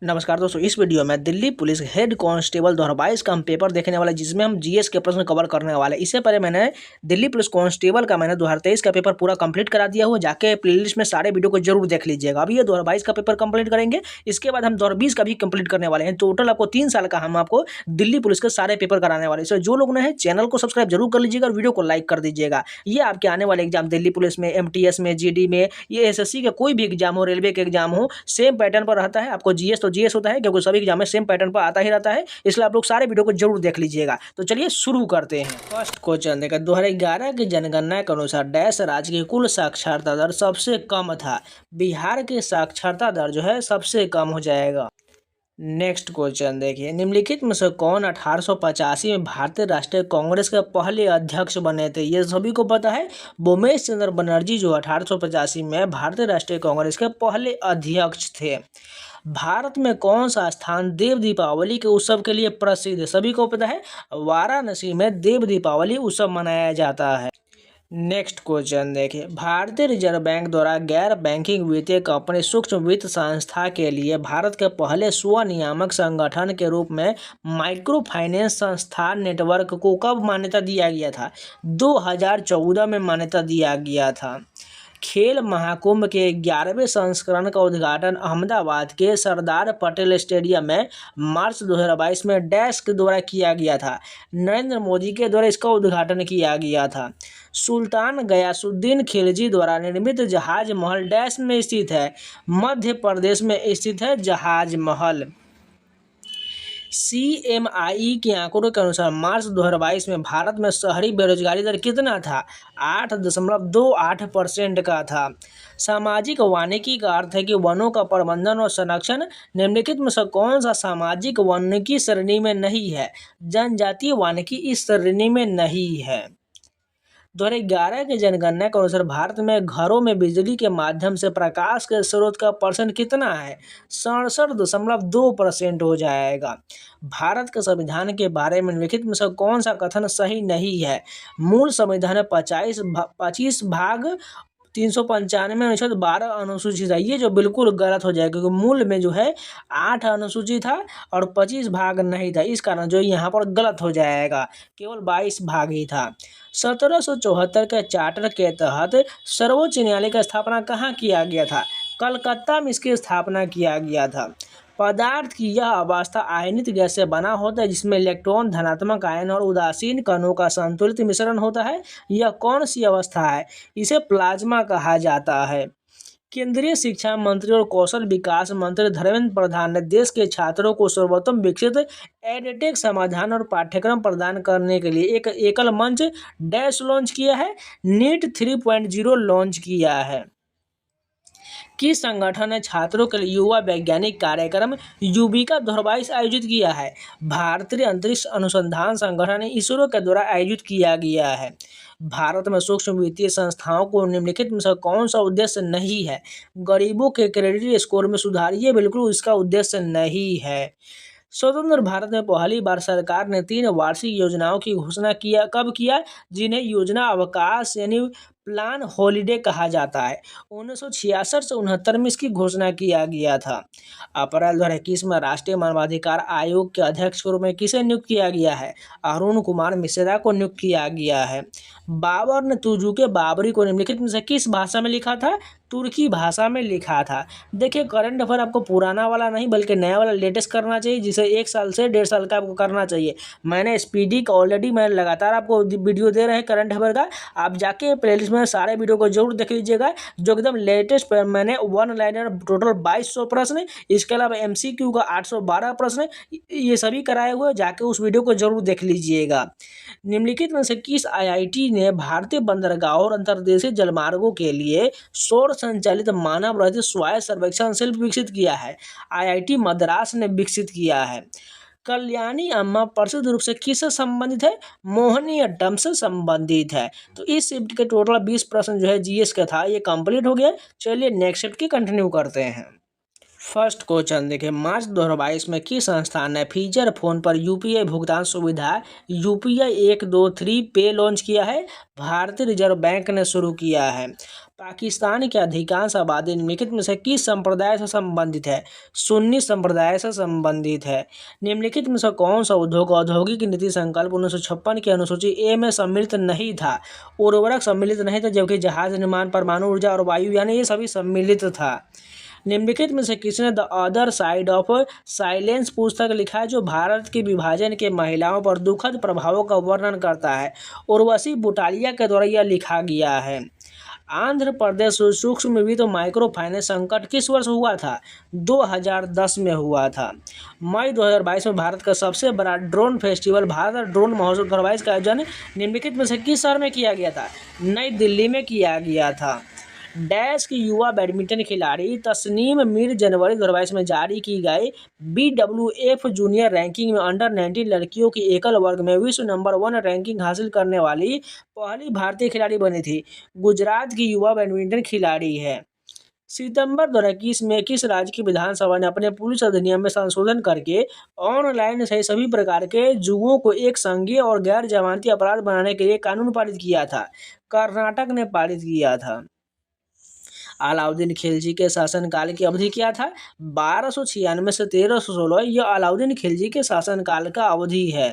नमस्कार दोस्तों, इस वीडियो में दिल्ली पुलिस हेड कांस्टेबल 2022 का हम पेपर देखने वाले जिसमें हम जीएस के प्रश्न कवर करने वाले। इससे पहले मैंने दिल्ली पुलिस कांस्टेबल का 2023 का पेपर पूरा कंप्लीट करा दिया हुआ। जाके प्लेलिस्ट में सारे वीडियो को जरूर देख लीजिएगा। अभी ये 2022 का पेपर कंप्लीट करेंगे, इसके बाद हम 2020 का भी कंप्लीट करने वाले हैं। टोटल आपको 3 साल का हम आपको दिल्ली पुलिस के सारे पेपर कराने वाले। इसलिए जो लोग नए हैं चैनल को सब्सक्राइब जरूर कर लीजिएगा और वीडियो को लाइक कर दीजिएगा। ये आपके आने वाले एग्जाम दिल्ली पुलिस में, एमटीएस में, जीडी में, ये एसएससी का कोई भी एग्जाम हो, रेलवे के एग्जाम हो, सेम पैटर्न पर रहता है। आपको जीएस तो जीएस होता है क्योंकि सभी एग्जाम में सेम पैटर्न पर आता ही रहता है, इसलिए आप लोग सारे वीडियो को जरूर देख लीजिएगा। तो चलिए शुरू करते हैं। फर्स्ट क्वेश्चन देखा, 2011 की जनगणना के अनुसार डैश राज्य की कुल साक्षरता दर सबसे कम था। बिहार की साक्षरता दर जो है सबसे कम हो जाएगा। नेक्स्ट क्वेश्चन देखिए, निम्नलिखित में से कौन 1885 में भारतीय राष्ट्रीय कांग्रेस के पहले अध्यक्ष बने थे। ये सभी को पता है, भूमेश चंद्र बनर्जी जो 1885 में भारतीय राष्ट्रीय कांग्रेस के पहले अध्यक्ष थे। भारत में कौन सा स्थान देव दीपावली के उत्सव के लिए प्रसिद्ध है। सभी को पता है, वाराणसी में देव दीपावली उत्सव मनाया जाता है। नेक्स्ट क्वेश्चन देखिए, भारतीय रिजर्व बैंक द्वारा गैर बैंकिंग वित्तीय कंपनी सूक्ष्म वित्त संस्था के लिए भारत के पहले स्वनियामक संगठन के रूप में माइक्रो फाइनेंस संस्थान नेटवर्क को कब मान्यता दिया गया था। 2014 में मान्यता दिया गया था। खेल महाकुंभ के 11वें संस्करण का उद्घाटन अहमदाबाद के सरदार पटेल स्टेडियम में मार्च 2022 में डैश के द्वारा किया गया था। नरेंद्र मोदी के द्वारा इसका उद्घाटन किया गया था। सुल्तान गयासुद्दीन खिलजी द्वारा निर्मित जहाज महल डैश में स्थित है। मध्य प्रदेश में स्थित है जहाज महल। CMI के आंकड़ों के अनुसार मार्च 2022 में भारत में शहरी बेरोजगारी दर कितना था। 8.28% का था। सामाजिक वानिकी का अर्थ है कि वनों का प्रबंधन और संरक्षण। निम्नलिखित में से कौन सा सामाजिक वानिकी श्रेणी में नहीं है। जनजातीय वानिकी इस श्रेणी में नहीं है। 2011 की जनगणना के अनुसार भारत में घरों में बिजली के माध्यम से प्रकाश के स्रोत का परसेंट कितना है। 67.2% हो जाएगा। भारत के संविधान के बारे में निम्नलिखित में से कौन सा कथन सही नहीं है। मूल संविधान में 25 भाग 395 अनुच्छेद 12 अनुसूची था। ये जो बिल्कुल गलत हो जाएगा क्योंकि मूल में जो है 8 अनुसूची था और 25 भाग नहीं था। इस कारण जो यहाँ पर गलत हो जाएगा, केवल 22 भाग ही था। 1774 के चार्टर के तहत सर्वोच्च न्यायालय का स्थापना कहाँ किया गया था। कलकत्ता में इसकी स्थापना किया गया था। पदार्थ की यह अवस्था आयनित गैस से बना होता है जिसमें इलेक्ट्रॉन, धनात्मक आयन और उदासीन कणों का संतुलित मिश्रण होता है। यह कौन सी अवस्था है। इसे प्लाज्मा कहा जाता है। केंद्रीय शिक्षा मंत्री और कौशल विकास मंत्री धर्मेंद्र प्रधान ने देश के छात्रों को सर्वोत्तम विकसित एडटेक समाधान और पाठ्यक्रम प्रदान करने के लिए एक एकल मंच डैश लॉन्च किया है। नीट 3.0 लॉन्च किया है। किस संगठन ने छात्रों के लिए युवा वैज्ञानिक कार्यक्रम युविका 2022 आयोजित किया है। भारतीय अंतरिक्ष अनुसंधान संगठन इसरो के द्वारा आयोजित किया गया है। भारत में सूक्ष्म वित्तीय संस्थाओं को निम्नलिखित में से कौन सा उद्देश्य नहीं है। गरीबों के क्रेडिट स्कोर में सुधार, ये बिल्कुल इसका उद्देश्य नहीं है। स्वतंत्र भारत में पहली बार सरकार ने 3 वार्षिक योजनाओं की घोषणा कब किया, जिन्हें योजना अवकाश यानी प्लान हॉलिडे कहा जाता है। 1966 से 69 में इसकी घोषणा किया गया था। अप्रैल 2021 में राष्ट्रीय मानवाधिकार आयोग के अध्यक्ष के रूप में किसे नियुक्त किया गया है। अरुण कुमार मिश्रा को नियुक्त किया गया है। बाबर ने तुजुके बाबरी को निम्नलिखित में से किस भाषा में लिखा था। तुर्की भाषा में लिखा था। देखिए, करंट अफेयर आपको पुराना वाला नहीं बल्कि नया वाला लेटेस्ट करना चाहिए, जिसे 1 साल से 1.5 साल का आपको करना चाहिए। मैंने स्पीडी का ऑलरेडी मैं लगातार आपको वीडियो दे रहे हैं करंट अफेयर का। आप जाके प्लेलिस्ट में सारे वीडियो को जरूर देख लीजिएगा, जो एकदम लेटेस्ट पर मैंने 1 लाइनर टोटल 2200 प्रश्न, इसके अलावा MCQ का 812 प्रश्न, ये सभी कराए हुए। जाके उस वीडियो को जरूर देख लीजिएगा। निम्नलिखित में से किस IIT ने भारतीय बंदरगाहों और अंतर्देशीय जलमार्गों के लिए सौर संचालित मानव रहित स्वायत्त सर्वेक्षण शिल्प विकसित किया है। IIT मद्रास ने विकसित किया है। कल्याणी अम्मा प्रसिद्ध रूप से किससे संबंधित है। मोहिनीअट्टम से संबंधित है। तो इस शिफ्ट के टोटल 20 प्रश्न जो है GS का था, ये कंप्लीट हो गया। चलिए नेक्स्ट शिफ्ट की कंटिन्यू करते हैं। फर्स्ट क्वेश्चन देखिए, मार्च 2022 में किस संस्थान ने फीचर फोन पर यूपीआई भुगतान सुविधा यूपीआई 123 पे लॉन्च किया है? भारतीय रिजर्व बैंक ने शुरू किया है। पाकिस्तान की अधिकांश आबादी निम्नलिखित में से किस संप्रदाय से संबंधित है? सुन्नी संप्रदाय से संबंधित है। निम्नलिखित में से कौन सा उद्योग औद्योगिक नीति संकल्प 1956 की अनुसूची ए में सम्मिलित नहीं था? उर्वरक सम्मिलित नहीं था, जबकि जहाज निर्माण, परमाणु ऊर्जा और वायु यानी ये सभी सम्मिलित था। निम्नलिखित में से किसने the other side of silence पुस्तक लिखा है, जो भारत के विभाजन के महिलाओं पर दुखद प्रभावों का वर्णन करता है? उर्वशी बुटालिया के द्वारा यह लिखा गया है। आंध्र प्रदेश सूक्ष्म वित्त माइक्रो फाइनेंस संकट किस वर्ष हुआ था? 2010 में हुआ था। मई 2022 में भारत का सबसे बड़ा ड्रोन फेस्टिवल भारत ड्रोन महोत्सव 2022 का आयोजन निम्नलिखित में से किस शहर में किया गया था? नई दिल्ली में किया गया था। डैश की युवा बैडमिंटन खिलाड़ी तस्नीम मीर जनवरी 2022 में जारी की गई BWF जूनियर रैंकिंग में अंडर 19 लड़कियों की एकल वर्ग में विश्व नंबर 1 रैंकिंग हासिल करने वाली पहली भारतीय खिलाड़ी बनी थी। गुजरात की युवा बैडमिंटन खिलाड़ी है। सितंबर 2021 में किस राज्य की विधानसभा ने अपने पुलिस अधिनियम में संशोधन करके ऑनलाइन सही सभी प्रकार के जुओं को एक संज्ञेय और गैर जमानती अपराध बनाने के लिए कानून पारित किया था? कर्नाटक ने पारित किया था। अलाउद्दीन खिलजी के शासनकाल की अवधि क्या था? 1296 से 1316। यह अलाउद्दीन खिलजी के शासनकाल का अवधि है।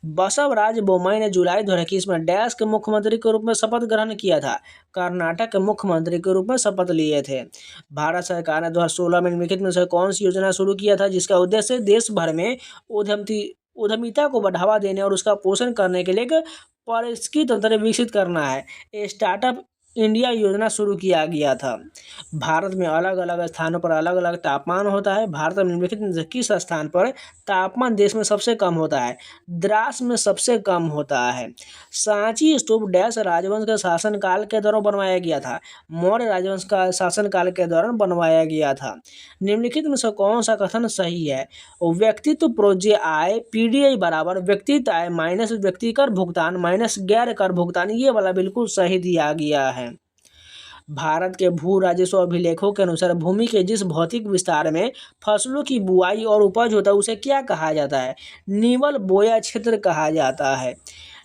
बसवराज बोम्मई ने जुलाई 2021 में डैश के मुख्यमंत्री के रूप में शपथ ग्रहण किया था? कर्नाटक के मुख्यमंत्री के रूप में शपथ लिए थे। भारत सरकार ने 2016 में निम्नलिखित में से कौन सी योजना शुरू किया था, जिसका उद्देश्य देश भर में उद्यमिता को बढ़ावा देने और उसका पोषण करने के लिए एक पारिस्थितिकी तंत्र विकसित करना है? स्टार्टअप इंडिया योजना शुरू किया गया था। भारत में अलग अलग स्थानों पर अलग अलग तापमान होता है। भारत में निम्नलिखित में से किस स्थान पर तापमान देश में सबसे कम होता है? द्रास में सबसे कम होता है। सांची स्तूप डैश राजवंश के शासनकाल के दौरान बनवाया गया था? मौर्य राजवंश का शासनकाल के दौरान बनवाया गया था। निम्नलिखित में से कौन सा कथन सही है? व्यक्तित्व प्रोज्य आय PDI बराबर व्यक्तिगत आय माइनस व्यक्तिकर भुगतान माइनस गैर कर भुगतान, ये वाला बिल्कुल सही दिया गया है। भारत के भू राजस्व अभिलेखों के अनुसार भूमि के जिस भौतिक विस्तार में फसलों की बुआई और उपज होता है उसे क्या कहा जाता है? निवल बोया क्षेत्र कहा जाता है।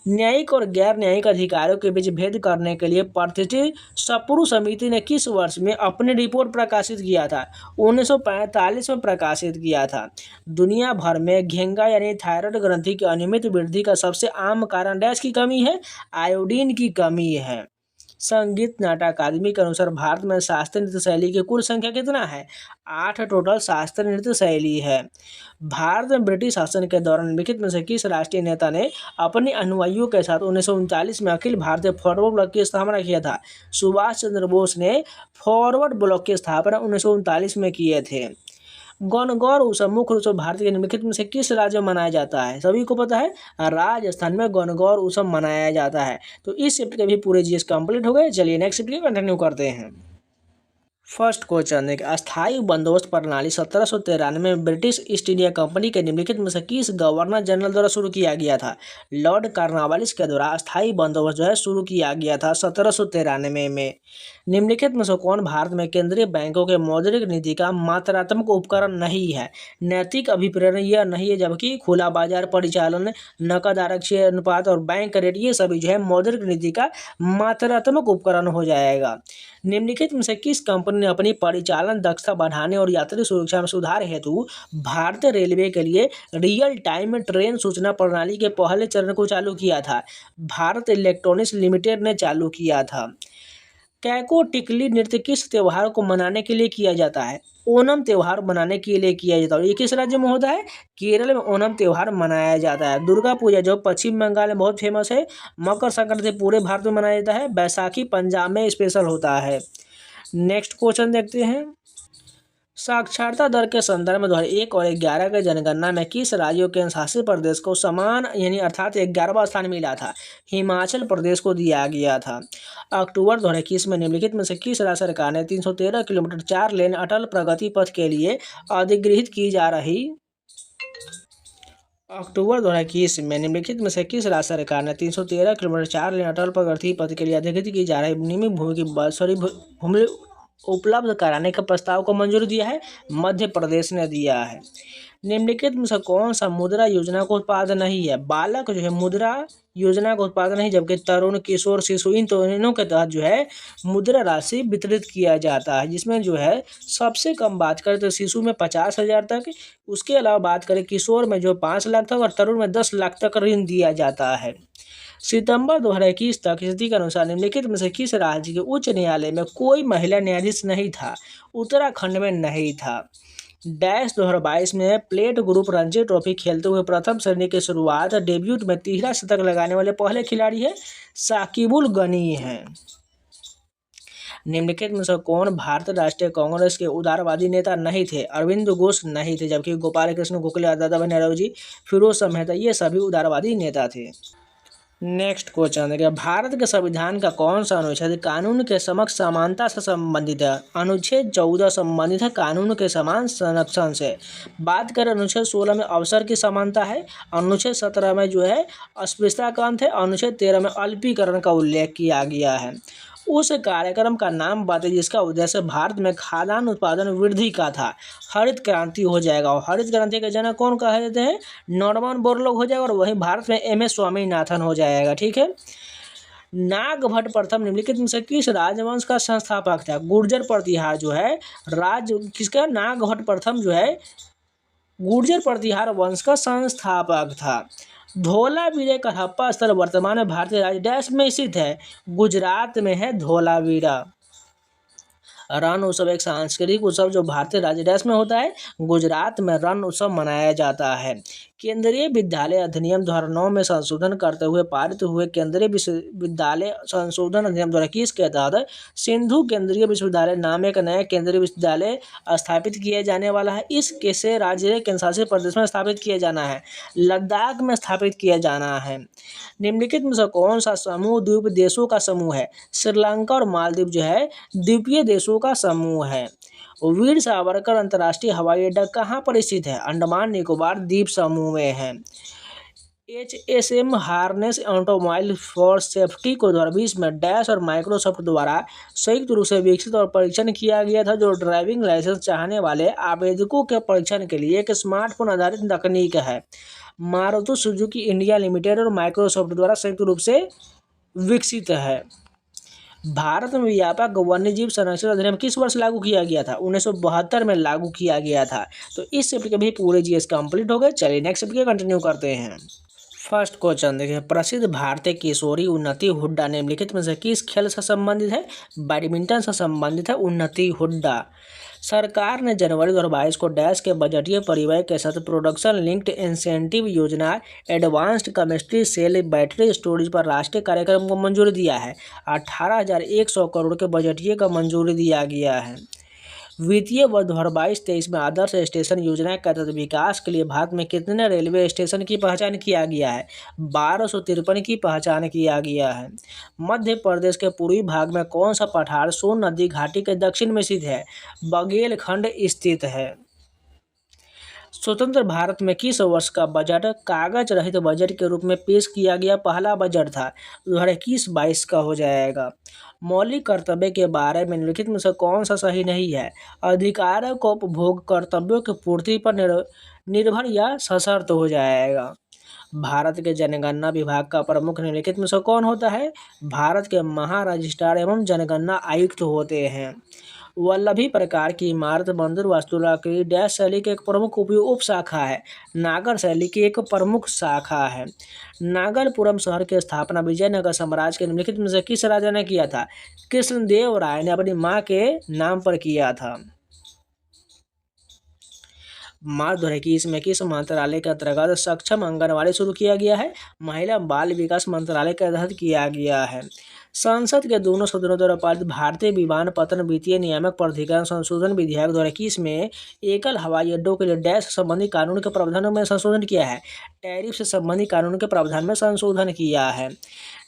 न्यायिक और गैर न्यायिक अधिकारियों के बीच भेद करने के लिए प्रतिष्ठित सप्रू समिति ने किस वर्ष में अपनी रिपोर्ट प्रकाशित किया था? 1945 में प्रकाशित किया था। दुनिया भर में घेंगा यानी थायराइड ग्रंथि की अनियमित वृद्धि का सबसे आम कारण डैश की कमी है? आयोडीन की कमी है। संगीत नाटक अकादमी के अनुसार भारत में शास्त्रीय नृत्य शैली की कुल संख्या कितना है? 8 टोटल शास्त्रीय नृत्य शैली है। भारत में ब्रिटिश शासन के दौरान निम्नलिखित में से किस राष्ट्रीय नेता ने अपने अनुयायियों के साथ 1939 में अखिल भारतीय फॉरवर्ड ब्लॉक की स्थापना किया था? सुभाष चंद्र बोस ने फॉरवर्ड ब्लॉक की स्थापना 1939 में किए थे। गणगौर उत्सव मुख्य रूप से भारत के निम्नलिखित में से किस राज्य में मनाया जाता है? सभी को पता है, राजस्थान में गणगौर उत्सव मनाया जाता है। तो इस शिफ्ट के भी पूरे जीएस कंप्लीट हो गए। चलिए नेक्स्ट शिफ्ट कंटिन्यू करते हैं। फर्स्ट क्वेश्चन है, अस्थायी बंदोबस्त प्रणाली 1793 में ब्रिटिश ईस्ट इंडिया कंपनी के निम्नलिखित में से किस गवर्नर जनरल द्वारा शुरू किया गया था? लॉर्ड कॉर्नवालिस के द्वारा अस्थायी बंदोबस्त जो है शुरू किया गया था 1793 में। निम्नलिखित में से कौन भारत में केंद्रीय बैंकों के मौद्रिक नीति का मात्रात्मक उपकरण नहीं है? नैतिक अभिप्रेरण यह नहीं है, जबकि खुला बाजार परिचालन, नकद आरक्षी अनुपात और बैंक रेट ये सभी जो है मौद्रिक नीति का मात्रात्मक उपकरण हो जाएगा। निम्नलिखित में से किस कंपनी ने अपनी परिचालन दक्षता बढ़ाने और यात्री सुरक्षा में सुधार हेतु भारतीय रेलवे के लिए रियल टाइम ट्रेन सूचना प्रणाली के पहले चरण को चालू किया था? भारत इलेक्ट्रॉनिक्स लिमिटेड ने चालू किया था। कैको टिकली नृत्य किस त्यौहार को मनाने के लिए किया जाता है? ओणम त्यौहार मनाने के लिए किया जाता है। ये किस राज्य में होता है? केरल में ओणम त्यौहार मनाया जाता है। दुर्गा पूजा जो पश्चिम बंगाल में बहुत फेमस है। मकर संक्रांति पूरे भारत में मनाया जाता है। बैसाखी पंजाब में स्पेशल होता है। नेक्स्ट क्वेश्चन देखते हैं। साक्षरता दर के संदर्भ में 2001 और 2011 के जनगणना में किस राज्यों के शासित प्रदेश को समान यानी अर्थात 11वां स्थान मिला था? हिमाचल प्रदेश को दिया गया था। अक्टूबर 2021 में निम्नलिखित में से किस राज्य सरकार ने 313 किलोमीटर 4 लेन अटल प्रगति पथ के लिए अधिग्रहित की जा रही अक्टूबर 2021 में निम्नलिखित में से किस राज्य सरकार ने 313 किलोमीटर 4 लेन अटल प्रगति पथ के लिए अधिग्रहित की जा रही नियमित भूमि की उपलब्ध कराने के प्रस्ताव को मंजूरी दिया है? मध्य प्रदेश ने दिया है। निम्नलिखित में से कौन सा मुद्रा योजना का उत्पादन नहीं है? बालक जो है मुद्रा योजना का उत्पादन नहीं, जबकि तरुण, किशोर, शिशु इन तीनों के तहत जो है मुद्रा राशि वितरित किया जाता है, जिसमें जो है सबसे कम बात करें तो शिशु में 50,000 तक, उसके अलावा बात करें किशोर में जो 5 लाख तक और तरुण में 10 लाख तक ऋण दिया जाता है। सितंबर 2021 तक स्थिति के अनुसार निम्नलिखित में से किस राज्य के उच्च न्यायालय में कोई महिला न्यायाधीश नहीं था? उत्तराखंड में नहीं था। डैश 2022 में प्लेट ग्रुप रणजी ट्रॉफी खेलते हुए प्रथम श्रेणी की शुरुआत, डेब्यूट में तीसरा शतक लगाने वाले पहले खिलाड़ी है साकिबुल गनी हैं। निम्नलिखित में से कौन भारतीय राष्ट्रीय कांग्रेस के उदारवादी नेता नहीं थे? अरविंद घोष नहीं थे, जबकि गोपाल कृष्ण गोखले, दादा भाई नौरोजी, फिरोज मेहता ये सभी उदारवादी नेता थे। नेक्स्ट क्वेश्चन देखिए, भारत के संविधान का कौन सा अनुच्छेद कानून के समक्ष समानता से संबंधित है? अनुच्छेद 14 संबंधित है कानून के समान संरक्षण से। बात करें अनुच्छेद 16 में अवसर की समानता है, अनुच्छेद 17 में जो है अस्पृश्यता का अंत है, अनुच्छेद 13 में अल्पीकरण का उल्लेख किया गया है। उस कार्यक्रम का नाम बताइए जिसका उद्देश्य भारत में खाद्यान्न उत्पादन वृद्धि का था। हरित क्रांति हो जाएगा, और हरित क्रांति के जनक कौन कहे जाते हैं? नॉर्मन बोरलॉग हो जाएगा, और वहीं भारत में एम.एस. स्वामीनाथन हो जाएगा। ठीक है। नागभट्ट प्रथम निम्नलिखित में से किस राजवंश का संस्थापक था? गुर्जर प्रतिहार जो है राज किसका? नागभट्ट प्रथम जो है गुर्जर प्रतिहार वंश का संस्थापक था। धोलावीरा का हड़प्पा स्थल वर्तमान में भारतीय राज्य डैश में स्थित है? गुजरात में है धोलावीरा। रण उत्सव एक सांस्कृतिक उत्सव जो भारतीय राज्य डैश में होता है? गुजरात में रण उत्सव मनाया जाता है। केंद्रीय विद्यालय अधिनियम 2009 में संशोधन करते हुए पारित हुए केंद्रीय विश्वविद्यालय संशोधन अधिनियम 2021 के तहत सिंधु केंद्रीय विश्वविद्यालय नाम एक नया केंद्रीय विश्वविद्यालय स्थापित किया जाने वाला है। इसके राज्य केंद्रशासित प्रदेश में स्थापित किया जाना है, लद्दाख में स्थापित किया जाना है। निम्नलिखित में से कौन सा समूह द्वीप देशों का समूह है? श्रीलंका और मालदीव जो है द्वीपीय देशों का समूह है। वीर सावरकर अंतर्राष्ट्रीय हवाई अड्डा कहाँ पर स्थित है? अंडमान निकोबार द्वीप समूह में है। HSM harness automobile for safety को 2020 में डैश और माइक्रोसॉफ्ट द्वारा संयुक्त रूप से विकसित और परीक्षण किया गया था, जो ड्राइविंग लाइसेंस चाहने वाले आवेदकों के परीक्षण के लिए एक स्मार्टफोन आधारित तकनीक है। मारुति सुजुकी इंडिया लिमिटेड और माइक्रोसॉफ्ट द्वारा संयुक्त रूप से विकसित है। भारत में व्यापक वन्यजीव संरक्षण अधिनियम किस वर्ष लागू किया गया था? 1972 में लागू किया गया था। तो इस चैप्टर के भी पूरे जीएस कंप्लीट हो गए। चलिए नेक्स्ट चैप्टर कंटिन्यू करते हैं। फर्स्ट क्वेश्चन देखिए, प्रसिद्ध भारतीय किशोरी उन्नति हुड्डा निम्नलिखित में से किस खेल से संबंधित है? बैडमिंटन से संबंधित है उन्नति हुड्डा। सरकार ने जनवरी 2022 को डैश के बजटीय परिव्यय के साथ प्रोडक्शन लिंक्ड इंसेंटिव योजना advanced chemistry cell battery storage पर राष्ट्रीय कार्यक्रम को मंजूरी दिया है। 18,100 करोड़ के बजटीय का मंजूरी दिया गया है। वित्तीय वर्ष 2022-23 में आदर्श स्टेशन योजना के तहत विकास के लिए भारत में कितने रेलवे स्टेशन की पहचान किया गया है? 1253 की पहचान किया गया है। मध्य प्रदेश के पूर्वी भाग में कौन सा पठार सोन नदी घाटी के दक्षिण में स्थित है? बघेलखंड स्थित है। स्वतंत्र भारत में किस वर्ष का बजट कागज रहित बजट के रूप में पेश किया गया पहला बजट था? 2021-22 का हो जाएगा। मौलिक कर्तव्य के बारे में निम्नलिखित में से कौन सा सही नहीं है? अधिकारों को उपभोग कर्तव्यों की पूर्ति पर निर्भर या सशर्त हो जाएगा। भारत के जनगणना विभाग का प्रमुख निम्नलिखित में से कौन होता है? भारत के महारजिस्ट्रार एवं जनगणना आयुक्त होते हैं। वल्लभी प्रकार की इमारत मंदिर वास्तुकला की डैश शैली की एक प्रमुख उप शाखा है। नागर शैली की एक प्रमुख शाखा है। नागरपुरम शहर की स्थापना विजयनगर साम्राज्य के निम्नलिखित में से किस राजा ने किया था? कृष्णदेव राय ने अपनी मां के नाम पर किया था। मार्च 2021 में किस मंत्रालय के अंतर्गत सक्षम आंगनबाड़ी शुरू किया गया है? महिला बाल विकास मंत्रालय के तहत किया गया है। संसद के दोनों सदनों द्वारा पारित भारतीय विमानपत्तन वित्तीय नियामक प्राधिकरण संशोधन विधेयक 2021 में एकल हवाई अड्डों के लिए डैश संबंधी कानून के प्रावधानों में संशोधन किया है। टैरिफ से संबंधी कानून के प्रावधान में संशोधन किया है।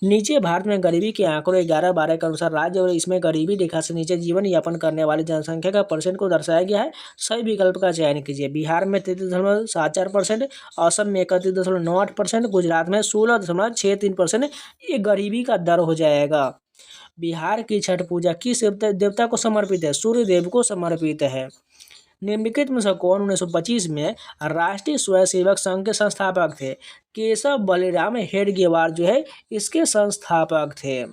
नीचे भारत में गरीबी के आंकड़े 11-12 के अनुसार राज्य और इसमें गरीबी रेखा से नीचे जीवन यापन करने वाली जनसंख्या का परसेंट को दर्शाया गया है। सही विकल्प का चयन कीजिए। बिहार में 33.74%, असम में 31.98%, गुजरात में 16.63%। ये गरीबी का दर हो जाएगा। बिहार की छठ पूजा किस देवता को समर्पित है? सूर्य देव को समर्पित है। निम्नलिखित में से कौन 1925 में राष्ट्रीय स्वयंसेवक संघ के संस्थापक थे? केशव बलिराम हेडगेवार जो है इसके संस्थापक थे।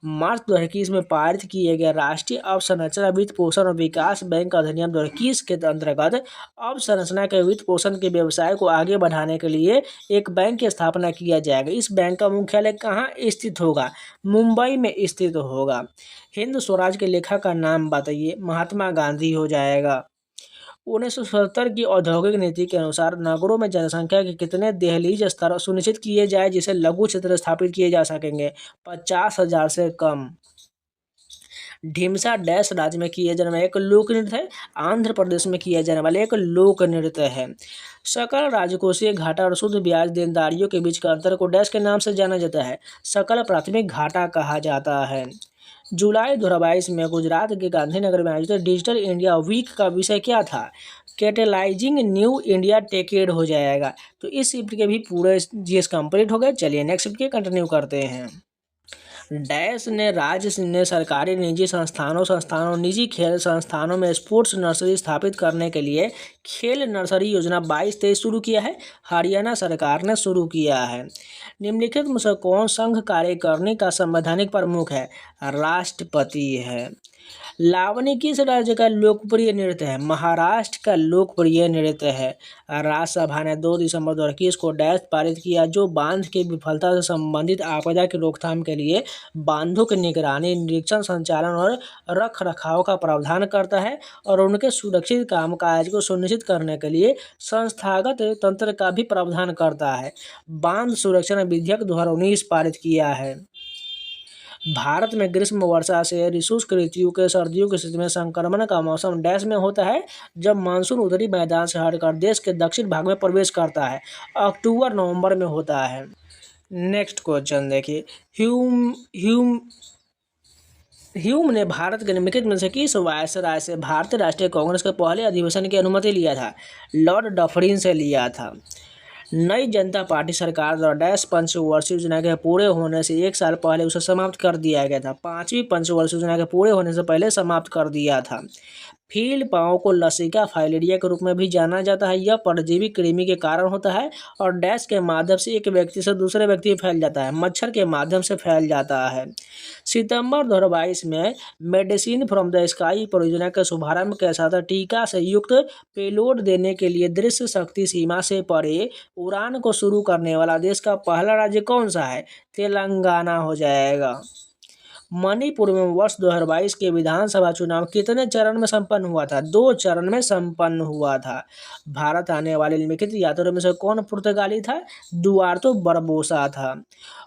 मार्च 2021 में पारित किए गए राष्ट्रीय अवसंरचना वित्त पोषण और विकास बैंक अधिनियम 2021 के अंतर्गत अवसंरचना के वित्त पोषण के व्यवसाय को आगे बढ़ाने के लिए एक बैंक की स्थापना किया जाएगा। इस बैंक का मुख्यालय कहाँ स्थित होगा? मुंबई में स्थित होगा। हिंद स्वराज के लेखक का नाम बताइए। महात्मा गांधी हो जाएगा। 1970 की औद्योगिक नीति के अनुसार नगरों में जनसंख्या के कितने दहलीज स्तर सुनिश्चित किए जाए जिसे लघु क्षेत्र स्थापित किए जा सकेंगे? 50,000 से कम। ढीमसा डैश राज्य में किए जाने वाला एक लोक नृत्य है? आंध्र प्रदेश में किया जाने वाला एक लोक नृत्य है। सकल राजकोषीय घाटा और शुद्ध ब्याज देनदारियों के बीच का अंतर को डैश के नाम से जाना जाता है? सकल प्राथमिक घाटा कहा जाता है। जुलाई 2022 में गुजरात के गांधीनगर में आयोजित डिजिटल इंडिया वीक का विषय क्या था? कैटेलाइजिंग न्यू इंडिया टेकेड हो जाएगा। तो इस शिफ्ट के भी पूरे जीएस कंप्लीट हो गए। चलिए नेक्स्ट शिफ्ट के कंटिन्यू करते हैं। डैश ने राज्य ने सरकारी निजी संस्थानों निजी खेल संस्थानों में स्पोर्ट्स नर्सरी स्थापित करने के लिए खेल नर्सरी योजना 22-23 शुरू किया है? हरियाणा सरकार ने शुरू किया है। निम्नलिखित में से कौन संघ कार्यकारिणी का संवैधानिक प्रमुख है? राष्ट्रपति है। लावनी किस राज्य का लोकप्रिय नृत्य है? महाराष्ट्र का लोकप्रिय नृत्य है। राज्यसभा ने 2 दिसंबर 2021 को डैश पारित किया जो बांध की विफलता से संबंधित आपदा की रोकथाम के लिए बांधों की निगरानी, निरीक्षण, संचालन और रख रखाव का प्रावधान करता है और उनके सुरक्षित कामकाज को सुनिश्चित करने के लिए संस्थागत तंत्र का भी प्रावधान करता है। बांध सुरक्षण विधेयक 2019 पारित किया है। भारत में ग्रीष्म वर्षा से शुष्क ऋतु के सर्दियों की स्थिति में संक्रमण का मौसम डैश में होता है जब मानसून उत्तरी मैदान से हटकर देश के दक्षिण भाग में प्रवेश करता है। अक्टूबर नवंबर में होता है। नेक्स्ट क्वेश्चन देखिए। ह्यूम ने भारत के निम्नलिखित में से किस वायसराय से भारतीय राष्ट्रीय कांग्रेस के पहले अधिवेशन की अनुमति लिया था? लॉर्ड डफरिन से लिया था। नई जनता पार्टी सरकार द्वारा डैश पंचवर्षीय योजना के पूरे होने से 1 साल पहले उसे समाप्त कर दिया गया था। 5वीं पंचवर्षीय योजना के पूरे होने से पहले समाप्त कर दिया था। फील्ड पाँव को लसिका फाइलेरिया के रूप में भी जाना जाता है। यह परजीवी कृमि के कारण होता है और डैश के माध्यम से एक व्यक्ति से दूसरे व्यक्ति में फैल जाता है। मच्छर के माध्यम से फैल जाता है। सितंबर 2022 में मेडिसिन फ्रॉम द स्काई परियोजना का शुभारंभ के साथ टीका से युक्त पेलोड देने के लिए दृश्य शक्ति सीमा से परे उड़ान को शुरू करने वाला देश का पहला राज्य कौन सा है? तेलंगाना हो जाएगा। मणिपुर में वर्ष 2022 के विधानसभा चुनाव कितने चरण में संपन्न हुआ था? 2 चरण में संपन्न हुआ था। भारत आने वाले निम्नलिखित यात्रियों में से कौन पुर्तगाली था? दुआर्तो बरबोसा था।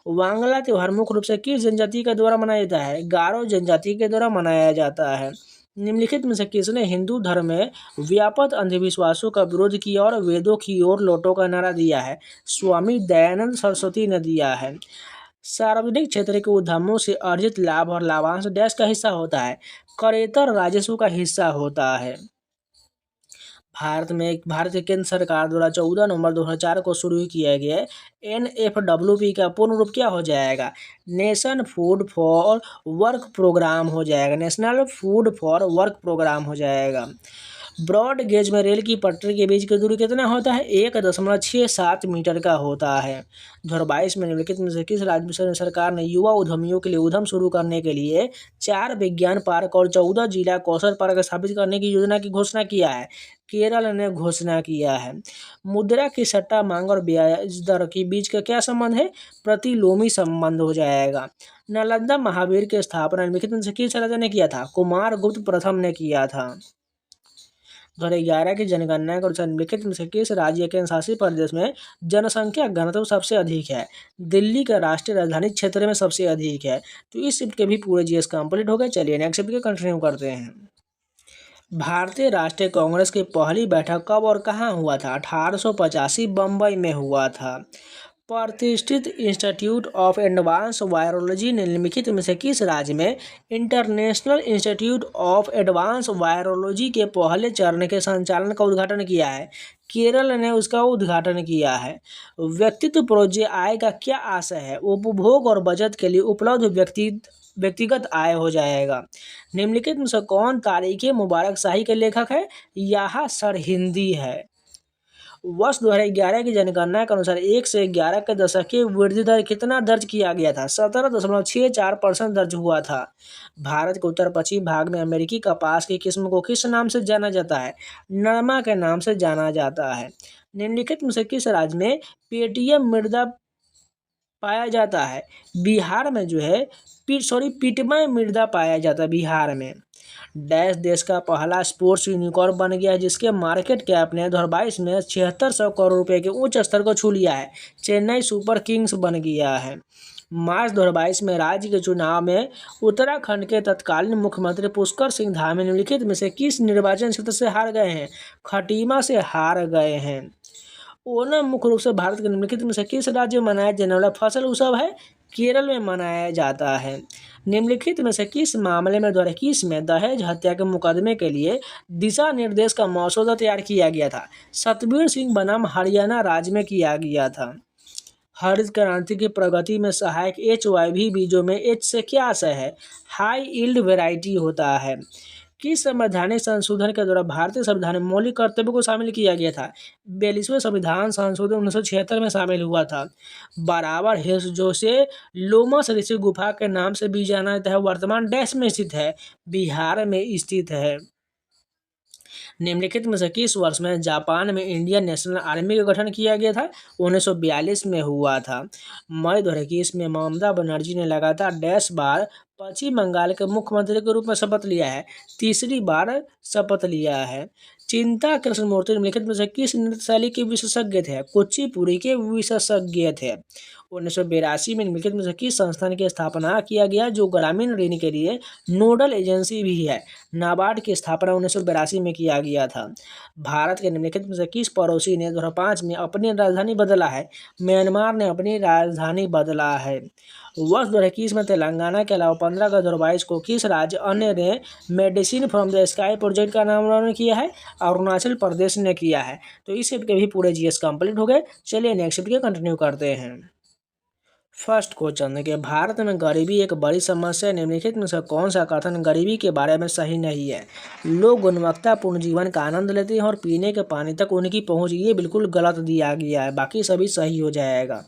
वांगला त्योहार मुख्य रूप से किस जनजाति के द्वारा मनाया जाता है? गारो जनजाति के द्वारा मनाया जाता है। निम्नलिखित में से किसने हिंदू धर्म में व्यापक अंधविश्वासों का विरोध किया और वेदों की ओर लौटो का नारा दिया है? स्वामी दयानंद सरस्वती ने दिया है। सार्वजनिक क्षेत्र के उद्यमों से अर्जित लाभ और लाभांश डैश का हिस्सा होता है? करेतर राजस्व का हिस्सा होता है। भारत के केंद्र सरकार द्वारा 14 नवंबर 2004 को शुरू किया गया NFWP का पूर्ण रूप क्या हो जाएगा? Nation food for work program हो जाएगा। National food for work program हो जाएगा। ब्रॉड गेज में रेल की पटरी के बीच की दूरी कितना होता है? 1.67 मीटर का होता है। 2022 में निम्नलिखित में से किस राज्य सरकार ने युवा उद्यमियों के लिए उद्यम शुरू करने के लिए 4 विज्ञान पार्क और 14 जिला कौशल पार्क स्थापित करने की योजना की घोषणा किया है? केरल ने घोषणा किया है। मुद्रा की सट्टा मांग और ब्याज दर के बीच का क्या संबंध है? प्रतिलोमी संबंध हो जाएगा। नालंदा महावीर की स्थापना निम्नलिखित में से किस राजा ने किया था? कुमारगुप्त प्रथम ने किया था। 2011 की जनगणना के अनुसार निम्नलिखित में से किस राज्य के शासित प्रदेश में जनसंख्या घनत्व सबसे अधिक है? दिल्ली का राष्ट्रीय राजधानी क्षेत्र में सबसे अधिक है। तो इस शिफ्ट के भी पूरे जीएस कंप्लीट हो गए। चलिए नेक्स्ट शिफ्ट के कंटिन्यू करते हैं। भारतीय राष्ट्रीय कांग्रेस की पहली बैठक कब और कहाँ हुआ था? 1885 बम्बई में हुआ था। प्रतिष्ठित इंस्टीट्यूट ऑफ एडवांस वायरोलॉजी ने निम्नलिखित में से किस राज्य में international institute of advance virology के पहले चरण के संचालन का उद्घाटन किया है? केरल ने उसका उद्घाटन किया है। व्यक्तित्व प्रोजेक्ट आय का क्या आशय है? उपभोग और बचत के लिए उपलब्ध व्यक्तिगत आय हो जाएगा। निम्नलिखित में से कौन तारीख़ मुबारक शाही के लेखक है? यह सरहिंदी है। वर्ष 2011 की जनगणना के अनुसार 1 से 11 के दशक की वृद्धि दर कितना दर्ज किया गया था? 17.64% दर्ज हुआ था। भारत के उत्तर पश्चिम भाग में अमेरिकी कपास की किस्म को किस नाम से जाना जाता है? नरमा के नाम से जाना जाता है। निम्नलिखित में से किस राज्य में पेटीएम मृदा पाया जाता है? बिहार में जो है पिटमय मृदा पाया जाता है बिहार में। डैश देश का पहला स्पोर्ट्स यूनिकॉर्न बन गया है जिसके मार्केट कैप ने 2022 में 7600 करोड़ रुपए के उच्च स्तर को छू लिया है। चेन्नई सुपर किंग्स बन गया है। मार्च 2022 में राज्य के चुनाव में उत्तराखंड के तत्कालीन मुख्यमंत्री पुष्कर सिंह धामी निम्नलिखित में से किस निर्वाचन क्षेत्र से हार गए हैं? खटीमा से हार गए हैं। ओणम मुख्य रूप से भारत के निम्नलिखित में से किस राज्य में मनाया जाने वाला फसल उत्सव है? केरल में मनाया जाता है। निम्नलिखित में से किस मामले में 2021 में दहेज हत्या के मुकदमे के लिए दिशा निर्देश का मसौदा तैयार किया गया था? सतबीर सिंह बनाम हरियाणा राज्य में किया गया था। हरित क्रांति की प्रगति में सहायक HYV बीजों में H से क्या आशय है? हाई यील्ड वैरायटी होता है। किस संवैधानिक संशोधन के द्वारा भारतीय संविधान में मौलिक कर्तव्यों को शामिल किया गया था? 42वें संविधान संशोधन 1976 में शामिल हुआ था। बराबर हिल्स जो से लोमस ऋषि गुफा के नाम से भी जाना जाता है वर्तमान डैश में स्थित है? बिहार में स्थित है। निम्नलिखित में से किस वर्ष में जापान में इंडियन नेशनल आर्मी का गठन किया गया था? 1942 में हुआ था। मई 2021 में ममता बनर्जी ने लगातार डैश बार पश्चिम बंगाल के मुख्यमंत्री के रूप में शपथ लिया है। तीसरी बार शपथ लिया है। चिंता कृष्णमूर्ति निम्नलिखित में से किस नृत्य शैली के विशेषज्ञ थे? कुचिपुड़ी के विशेषज्ञ थे। 1982 में निम्नलिखित में से किस संस्थान की स्थापना किया गया जो ग्रामीण ऋण के लिए नोडल एजेंसी भी है? नाबार्ड की स्थापना 1982 में किया गया था। भारत के निम्नलिखित में से किस पड़ोसी ने 2005 में अपनी राजधानी बदला है? म्यांमार ने अपनी राजधानी बदला है। वर्ष 2021 में तेलंगाना के अलावा 15 अगस्त 2022 को किस राज्य अन्य ने medicine from the sky project का नामकरण किया है? अरुणाचल प्रदेश ने किया है। तो इस शिफ्ट के भी पूरे GS कंप्लीट हो गए। चलिए नेक्स्ट शिफ्ट के कंटिन्यू करते हैं। फर्स्ट क्वेश्चन देखिए, भारत में गरीबी एक बड़ी समस्या है। निम्नलिखित में से कौन सा कथन गरीबी के बारे में सही नहीं है? लोग गुणवत्तापूर्ण जीवन का आनंद लेते हैं और पीने के पानी तक उनकी पहुंच, ये बिल्कुल गलत दिया गया है। बाकी सभी सही हो जाएगा।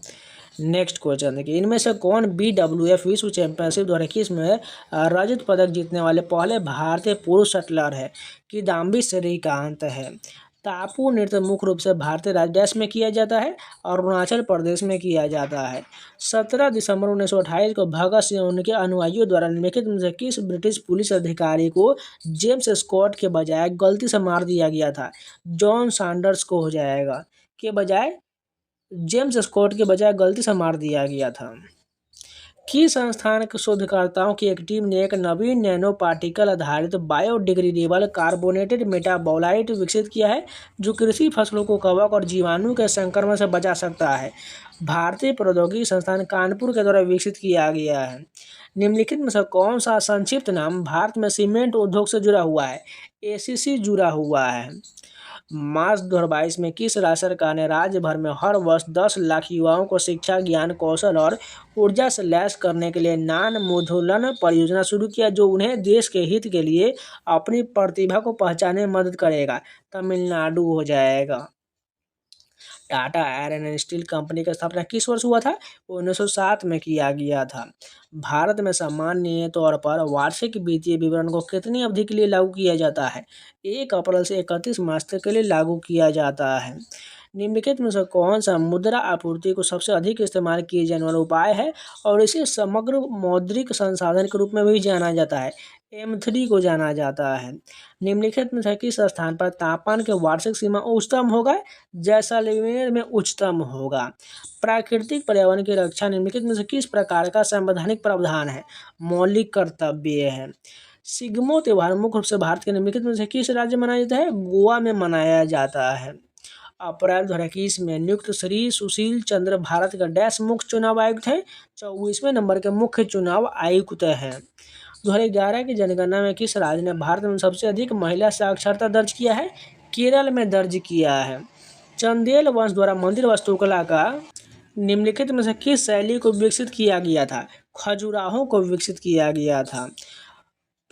नेक्स्ट क्वेश्चन देखिए, इनमें से कौन BWF विश्व चैंपियनशिप 2021 में रजत पदक जीतने वाले पहले भारतीय पुरुष शटलर है? किदाम्बी श्रीकांत है। टापू नृत्य मुख्य रूप से भारतीय राज्य में किया जाता है और अरुणाचल प्रदेश में किया जाता है। 17 दिसंबर 1928 को भगत सिंह उनके अनुयायियों द्वारा निम्नलिखित में से किस ब्रिटिश पुलिस अधिकारी को जेम्स स्कॉट के बजाय गलती से मार दिया गया था? जॉन सैंडर्स को हो जाएगा। के बजाय जेम्स स्कॉट के बजाय गलती से मार दिया गया था। किस संस्थान के शोधकर्ताओं की एक टीम ने एक नवीन नैनो पार्टिकल आधारित बायोडिग्रेडेबल कार्बोनेटेड मेटाबोलाइट विकसित किया है जो कृषि फसलों को कवक और जीवाणु के संक्रमण से बचा सकता है? भारतीय प्रौद्योगिकी संस्थान कानपुर के द्वारा विकसित किया गया है। निम्नलिखित में से कौन सा संक्षिप्त नाम भारत में सीमेंट उद्योग से जुड़ा हुआ है? ACC जुड़ा हुआ है। मार्च 2022 में किस राज्य सरकार ने राज्य भर में हर वर्ष 10 लाख युवाओं को शिक्षा, ज्ञान, कौशल और ऊर्जा से लैस करने के लिए नान-मोधुलन परियोजना शुरू किया जो उन्हें देश के हित के लिए अपनी प्रतिभा को पहचानने में मदद करेगा? तमिलनाडु हो जाएगा। Tata iron and steel company का स्थापना किस वर्ष हुआ था? 1907 में किया गया था। भारत में सामान्य तौर पर वार्षिक वित्तीय विवरण को कितनी अवधि के लिए लागू किया जाता है? 1 अप्रैल से 31 मार्च तक के लिए लागू किया जाता है। निम्नलिखित में से कौन सा मुद्रा आपूर्ति को सबसे अधिक इस्तेमाल किए जाने वाला उपाय है और इसे समग्र मौद्रिक संसाधन के रूप में भी जाना जाता है? M3 को जाना जाता है। निम्नलिखित में से किस स्थान पर तापमान के वार्षिक सीमा उच्चतम होगा? जैसलमेर में उच्चतम होगा। प्राकृतिक पर्यावरण की रक्षा निम्नलिखित में से किस प्रकार का संवैधानिक प्रावधान है? मौलिक कर्तव्य है। सिग्मो त्योहार मुख्य रूप से भारत के निम्नलिखित में से किस राज्य में मनाया जाता है? गोवा में मनाया जाता है। अप्रैल 2021 में नियुक्त श्री सुशील चंद्र भारत का डैश मुख्य चुनाव आयुक्त है? 24वें नंबर के मुख्य चुनाव आयुक्त हैं। 2011 की जनगणना में किस राज्य ने भारत में सबसे अधिक महिला साक्षरता दर्ज किया है? केरल में दर्ज किया है। चंदेल वंश द्वारा मंदिर वास्तुकला का निम्नलिखित में से किस शैली को विकसित किया गया था? खजुराहो को विकसित किया गया था।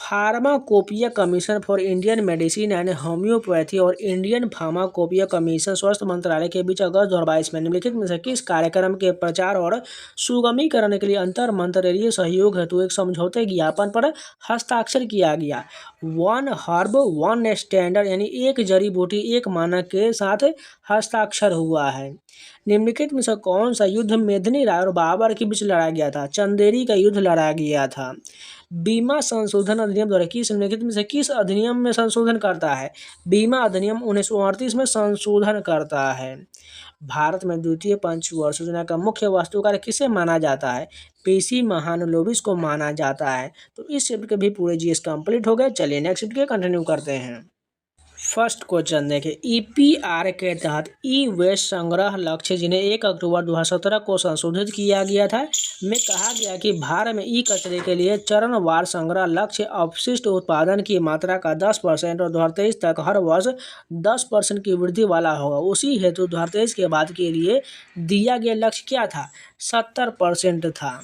Pharmacopoeia commission for Indian medicine and homeopathy और इंडियन फार्माकोपिया कमीशन स्वास्थ्य मंत्रालय के बीच अगस्त 2022 में निम्नलिखित में से किस कार्यक्रम के प्रचार और सुगमीकरण के लिए अंतर मंत्रालयीय सहयोग हेतु एक समझौते ज्ञापन पर हस्ताक्षर किया गया? वन हर्ब वन स्टैंडर्ड यानी एक जड़ी बूटी एक मानक के साथ हस्ताक्षर हुआ है। निम्नलिखित में से कौन सा युद्ध मेदिनी राय और बाबर के बीच लड़ा गया था? चंदेरी का युद्ध लड़ा गया था। बीमा संशोधन अधिनियम द्वारा किस निम्नलिखित में से किस अधिनियम में संशोधन करता है? बीमा अधिनियम 1938 में संशोधन करता है। भारत में द्वितीय पंचवर्ष योजना का मुख्य वास्तुकार किसे माना जाता है? पीसी महालनोबिस को माना जाता है। तो इस शिफ्ट के भी पूरे जीएस कंप्लीट हो गए। चलिए नेक्स्ट शिफ्ट के कंटिन्यू करते हैं। फर्स्ट क्वेश्चन देखें, ईपीआर के तहत ई वेस्ट संग्रह लक्ष्य जिन्हें 1 अक्टूबर 2017 को संशोधित किया गया था में कहा गया कि भारत में ई कचरे के लिए चरणवार संग्रह लक्ष्य अपशिष्ट उत्पादन की मात्रा का 10% और 2023 तक हर वर्ष 10% की वृद्धि वाला होगा। उसी हेतु 2023 के बाद के लिए दिया गया लक्ष्य क्या था? 70% था।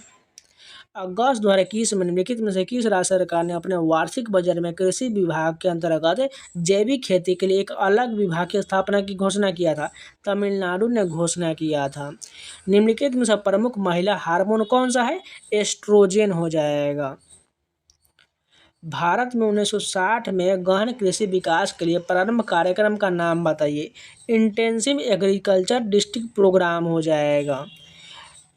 अगस्त 2021 में निम्नलिखित में से किस राज्य सरकार ने अपने वार्षिक बजट में कृषि विभाग के अंतर्गत जैविक खेती के लिए एक अलग विभाग की स्थापना की घोषणा किया था? तमिलनाडु ने घोषणा किया था। निम्नलिखित में से प्रमुख महिला हार्मोन कौन सा है? एस्ट्रोजेन हो जाएगा। भारत में 1960 में गहन कृषि विकास के लिए प्रारंभ कार्यक्रम का नाम बताइए। इंटेंसिव एग्रीकल्चर डिस्ट्रिक्ट प्रोग्राम हो जाएगा।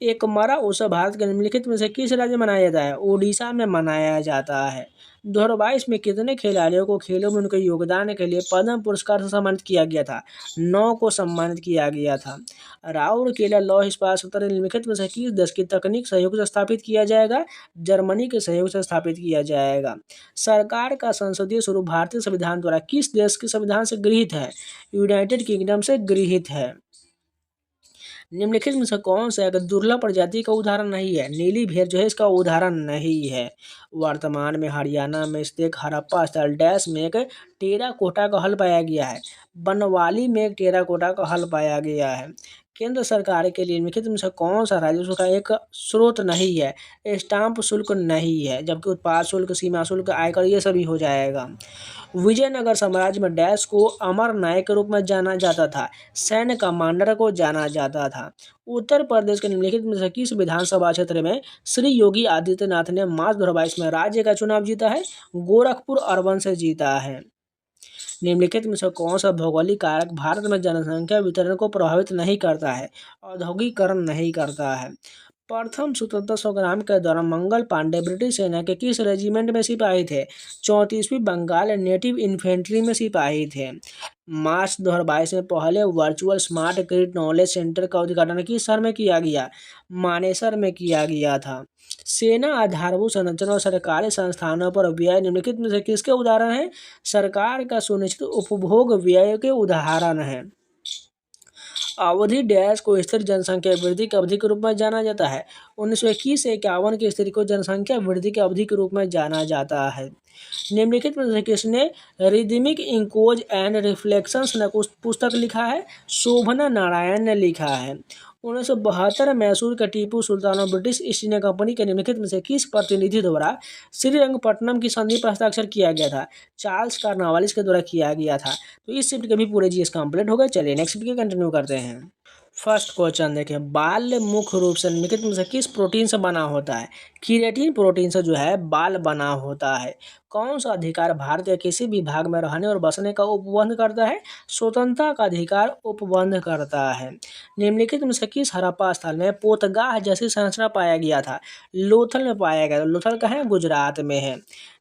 एकमरा उत्सव भारत के निम्नलिखित में से किस राज्य में मनाया जाता है? ओडिशा में मनाया जाता है। 2022 में कितने खिलाड़ियों को खेलों में उनके योगदान के लिए पद्म पुरस्कार से सम्मानित किया गया था? 9 को सम्मानित किया गया था। राउरकेला लौह इस्पात संयंत्र निम्नलिखित में से किस देश की तकनीक सहयोग से स्थापित किया जाएगा? जर्मनी के सहयोग से स्थापित किया जाएगा। सरकार का संसदीय स्वरूप भारतीय संविधान द्वारा किस देश के संविधान से गृहीत है? यूनाइटेड किंगडम से गृहीत है। निम्नलिखित में से कौन सा एक दुर्लभ प्रजाति का उदाहरण नहीं है? नीली भेड़ जो है इसका उदाहरण नहीं है। वर्तमान में हरियाणा में स्थित हड़प्पा स्थल डैश में एक टेराकोटा का हल पाया गया है। बनवाली में एक टेराकोटा का हल पाया गया है। केंद्र सरकार के लिए निम्नलिखित में से कौन सा राजस्व का एक स्रोत नहीं है? स्टाम्प शुल्क नहीं है, जबकि उत्पाद शुल्क, सीमा शुल्क, आयकर ये सभी हो जाएगा। विजयनगर साम्राज्य में डैश को अमर नायक के रूप में जाना जाता था। सैन्य कमांडर को जाना जाता था। उत्तर प्रदेश के निम्नलिखित में से किस विधानसभा क्षेत्र में श्री योगी आदित्यनाथ ने मार्च 2022 में राज्य का चुनाव जीता है? गोरखपुर अर्बन से जीता है। निम्नलिखित में से कौन सा भौगोलिक कारक भारत में जनसंख्या वितरण को प्रभावित नहीं करता है? औद्योगिकरण नहीं करता है। प्रथम स्वतंत्रता संग्राम के दौरान मंगल पांडे ब्रिटिश सेना के किस रेजिमेंट में सिपाही थे? 34वीं बंगाल नेटिव इन्फेंट्री में सिपाही थे। मार्च 2022 में पहले virtual smart grid knowledge centre का उद्घाटन किस शहर में किया गया? मानेसर में किया गया था। सेना आधारभूत संरचना और सरकारी संस्थानों पर व्यय निम्नलिखित में से किसके उदाहरण हैं? सरकार का सुनिश्चित उपभोग व्यय के उदाहरण हैं। अवधि डैश को स्थिर जनसंख्या वृद्धि की अवधि के रूप में जाना जाता है। 1921 से 51 की स्थिति को जनसंख्या वृद्धि की अवधि के रूप में जाना जाता है। निम्नलिखित में से किसने रिदमिक इंकोज एंड रिफ्लेक्शंस पुस्तक लिखा है? शोभना नारायण ने लिखा है। 1972 मैसूर के टीपू सुल्तान और ब्रिटिश ईस्ट इंडिया कंपनी के निम्नलिखित में से किस प्रतिनिधि द्वारा श्रीरंगपट्टनम की संधि पर हस्ताक्षर किया गया था? चार्ल्स कार्नवालिस के द्वारा किया गया था। तो इस शिफ्ट के भी पूरे जीएस कंप्लीट हो गए। चलिए नेक्स्ट शिफ्ट के कंटिन्यू करते हैं। फर्स्ट क्वेश्चन देखें, बाल मुख्य रूप से निम्नलिखित में से किस प्रोटीन से बना होता है? कीरेटिन प्रोटीन से जो है बाल बना होता है। कौन सा अधिकार भारत के किसी भी भाग में रहने और बसने का उपबंध करता है? स्वतंत्रता का अधिकार उपबंध करता है। निम्नलिखित में से किस हड़प्पा स्थल में पोतगाह जैसी संरचना पाया गया था? लोथल में पाया गया। लोथल कहाँ है? गुजरात में है।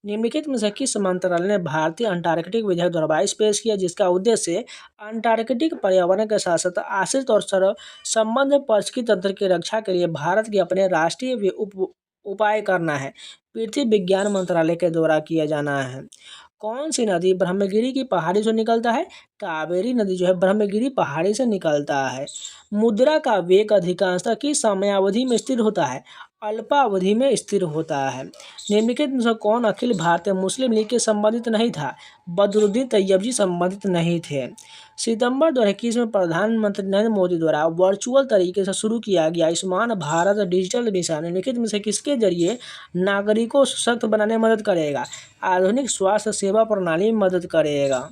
निम्नलिखित में से किस मंत्रालय ने भारतीय अंटार्कटिक विधेयक 2022 पेश किया, जिसका उद्देश्य अंटार्कटिक पर्यावरण के साथ साथ आश्रित और संबंध पारिस्थितिकी तंत्र की रक्षा के लिए भारत के अपने राष्ट्रीय उपाय करना है? पृथ्वी विज्ञान मंत्रालय के द्वारा किया जाना है। कौन सी नदी ब्रह्मगिरी की पहाड़ी से निकलता है? कावेरी नदी जो है ब्रह्मगिरी पहाड़ी से निकलता है। मुद्रा का वेग अधिकांशतः किस समयावधि में स्थिर होता है? अल्पावधि में स्थिर होता है। निम्नलिखित में से कौन अखिल भारतीय मुस्लिम लीग के संबंधित नहीं था? बदरुद्दीन तैयबजी संबंधित नहीं थे। सितंबर 2021 में प्रधानमंत्री नरेंद्र मोदी द्वारा वर्चुअल तरीके से शुरू किया गया आयुष्मान भारत डिजिटल मिशन निम्नलिखित में से किसके जरिए नागरिकों को सशक्त बनाने में मदद करेगा? आधुनिक स्वास्थ्य सेवा प्रणाली में मदद करेगा।